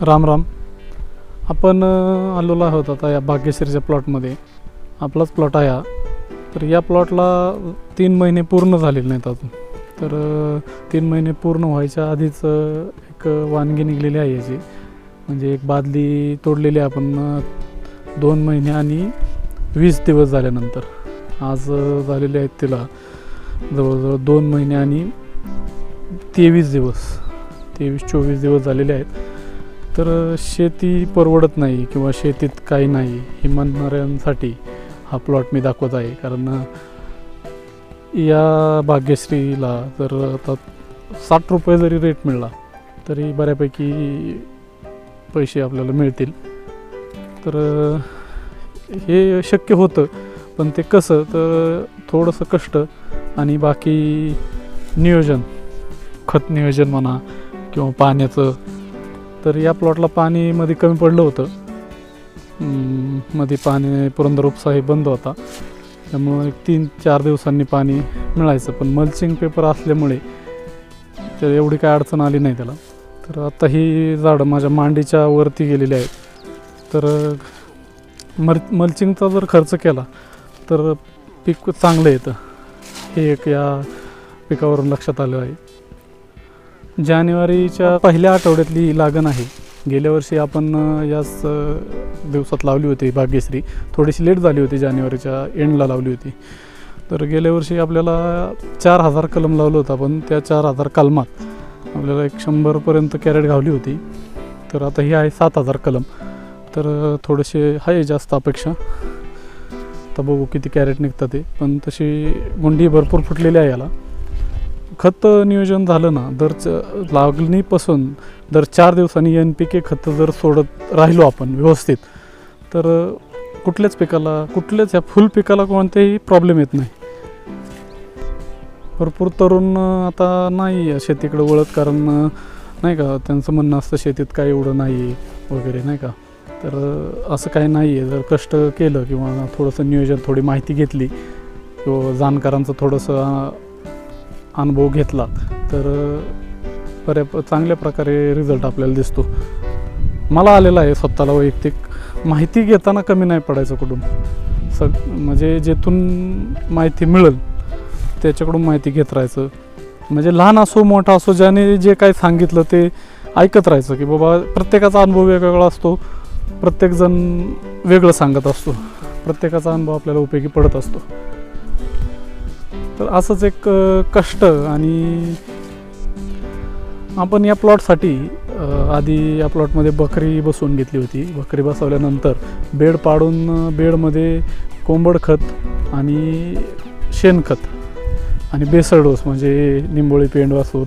राम राम. आपण आलेलो आहोत आता या भाग्यश्रीच्या प्लॉटमध्ये. आपलाच प्लॉट आहे हा. तर या प्लॉटला 3 महिने पूर्ण झालेले नाहीत अजून. तर 3 महिने पूर्ण व्हायच्या आधीच एक वानगी निघलेली आहे याची. म्हणजे एक बादली तोडलेली आहे आपण 2 महिने आणि 20 दिवस झाल्यानंतर. आज झालेले आहेत तिला जवळजवळ 2 महिने आणि 23 दिवस, 23-24 दिवस झालेले आहेत. तर शेती परवडत नाही किंवा शेतीत काही नाही हे म्हणणाऱ्यांसाठी हा प्लॉट मी दाखवत आहे. कारण या भाग्यश्रीला जर आता 60 रुपये जरी रेट मिळाला तरी बऱ्यापैकी पैसे आपल्याला मिळतील. तर हे शक्य होतं, पण ते कसं तर थोडंसं कष्ट आणि बाकी नियोजन, खत नियोजन म्हणा किंवा पाण्याचं. तर या प्लॉटला पाणी मध्ये कमी पडलं होतं. मध्ये पाणी पुरंदर उपसा हे बंद होता, त्यामुळं 3-4 दिवसांनी पाणी मिळायचं. पण मल्चिंग पेपर असल्यामुळे तर एवढी काय अडचण आली नाही त्याला. तर आता ही झाडं माझ्या मांडीच्या वरती गेलेली आहेत. तर मल्चिंगचा जर खर्च केला तर पीक चांगलं येतं, हे एक या पिकावरून लक्षात आलं आहे. जानेवारीच्या पहिल्या आठवड्यातली लागण आहे. गेल्या वर्षी आपण याच दिवसात लावली होती भाग्यश्री. थोडीशी लेट झाली होती, जानेवारीच्या एंडला लावली होती. तर गेल्या वर्षी आपल्याला 4000 कलम लावलं होतं, पण त्या 4000 कलमात आपल्याला 100पर्यंत कॅरेट घावली होती. तर आता ही आहे 7000 कलम. तर थोडेसे आहे जास्त अपेक्षा. आता बघू किती कॅरेट निघतात ते. पण तशी गुंडी भरपूर फुटलेली आहे याला. खत नियोजन झालं ना, दर लागणीपासून दर 4 दिवसांनी NPK खत जर सोडत राहिलो आपण व्यवस्थित, तर कुठल्याच पिकाला, कुठल्याच या फुल पिकाला कोणतेही प्रॉब्लेम येत नाही. भरपूर तरुण आता नाही शेतीकडे वळत, कारण नाही का त्यांचं म्हणणं असतं शेतीत काही एवढं नाही वगैरे, नाही का. तर असं काही नाही आहे. जर कष्ट केलं किंवा थोडंसं नियोजन, थोडी माहिती घेतली किंवा जाणकारांचं थोडंसं अनुभव घेतला तर चांगल्या प्रकारे रिझल्ट आपल्याला दिसतो. मला आलेला आहे स्वतःला वैयक्तिक. माहिती घेताना कमी नाही पडायचं कुठून. म्हणजे जेथून माहिती मिळेल त्याच्याकडून माहिती घेत राहायचं. म्हणजे लहान असो मोठा असो, ज्याने जे काही सांगितलं ते ऐकत राहायचं. की बाबा प्रत्येकाचा अनुभव वेगवेगळा असतो, प्रत्येकजण वेगळं सांगत असतो, प्रत्येकाचा अनुभव आपल्याला उपयोगी पडत असतो. तर असंच एक कष्ट. आणि आपण या प्लॉटसाठी आधी या प्लॉटमध्ये बकरी बसवून घेतली होती. बकरी बसवल्यानंतर बेड पाडून बेडमध्ये कोंबड खत आणि शेणखत आणि बेसळ डोस म्हणजे निंबोळी पेंड वासून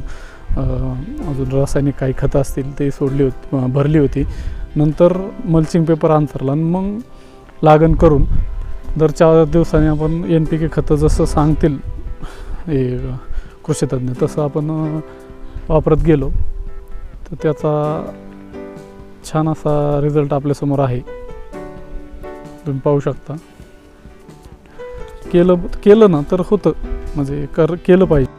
अजून रासायनिक काही खतं असतील ते सोडली होती, भरली होती. नंतर मल्चिंग पेपर अंथरला आणि मग लागण करून दर 4 दिवसांनी आपण NPK खतं जसं सांगतील हे कृषीतज्ञ तसं आपण वापरत गेलो. तर त्याचा छान असा रिझल्ट आपल्यासमोर आहे, तुम्ही पाहू शकता. केलं ना तर होतं, म्हणजे केलं पाहिजे.